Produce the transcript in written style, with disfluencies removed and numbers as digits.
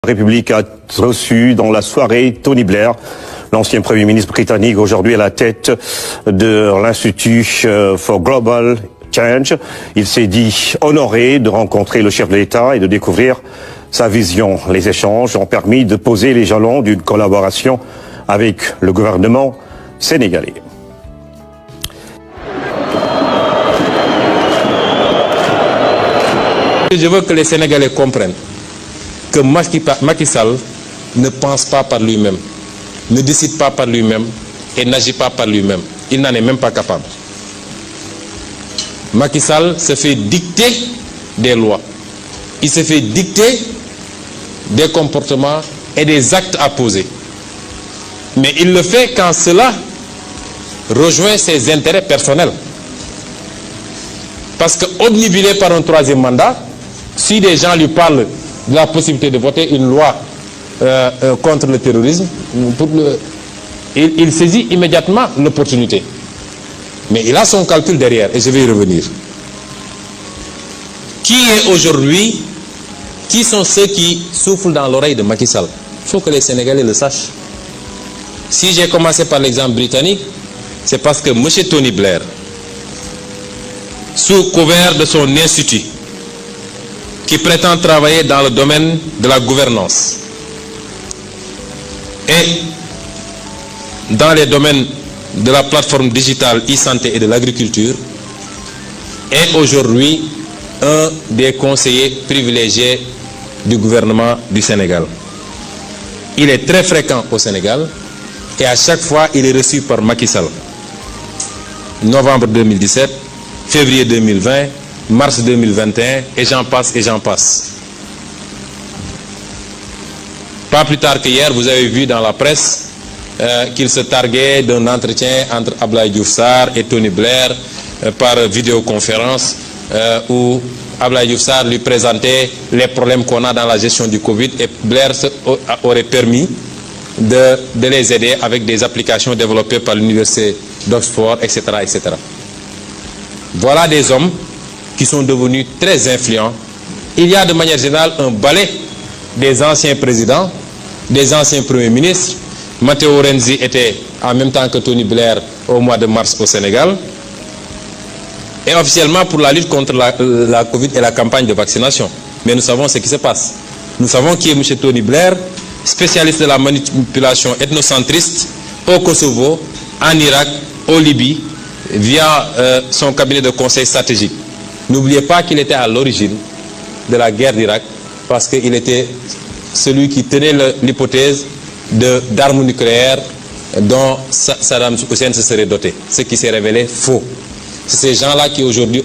La République a reçu dans la soirée Tony Blair, l'ancien Premier ministre britannique, aujourd'hui à la tête de l'Institut for Global Change. Il s'est dit honoré de rencontrer le chef de l'État et de découvrir sa vision. Les échanges ont permis de poser les jalons d'une collaboration avec le gouvernement sénégalais. Je veux que les Sénégalais comprennent que Macky Sall ne pense pas par lui-même, ne décide pas par lui-même et n'agit pas par lui-même. Il n'en est même pas capable. Macky Sall se fait dicter des lois. Il se fait dicter des comportements et des actes à poser. Mais il le fait quand cela rejoint ses intérêts personnels. Parce que obnubilé par un troisième mandat, si des gens lui parlent de la possibilité de voter une loi contre le terrorisme, il saisit immédiatement l'opportunité. Mais il a son calcul derrière, et je vais y revenir. Qui est aujourd'hui, qui sont ceux qui soufflent dans l'oreille de Macky Sall? Il faut que les Sénégalais le sachent. Si j'ai commencé par l'exemple britannique, c'est parce que M. Tony Blair, sous couvert de son institut, qui prétend travailler dans le domaine de la gouvernance et dans les domaines de la plateforme digitale e-santé et de l'agriculture, est aujourd'hui un des conseillers privilégiés du gouvernement du Sénégal. Il est très fréquent au Sénégal et à chaque fois il est reçu par Macky Sall. Novembre 2017, février 2020, mars 2021, et j'en passe et j'en passe. Pas plus tard qu'hier, vous avez vu dans la presse qu'il se targuait d'un entretien entre Abdoulaye Diouf Sarr et Tony Blair par vidéoconférence où Abdoulaye Diouf Sarr lui présentait les problèmes qu'on a dans la gestion du Covid et Blair aurait permis de les aider avec des applications développées par l'université d'Oxford, etc., etc. Voilà des hommes qui sont devenus très influents. Il y a de manière générale un balai des anciens présidents, des anciens premiers ministres. Matteo Renzi était en même temps que Tony Blair au mois de mars au Sénégal. Et officiellement pour la lutte contre la Covid et la campagne de vaccination. Mais nous savons ce qui se passe. Nous savons qui est M. Tony Blair, spécialiste de la manipulation ethnocentriste au Kosovo, en Irak, au Libye, via son cabinet de conseil stratégique. N'oubliez pas qu'il était à l'origine de la guerre d'Irak parce qu'il était celui qui tenait l'hypothèse d'armes nucléaires dont Saddam Hussein se serait doté, ce qui s'est révélé faux. C'est ces gens-là qui aujourd'hui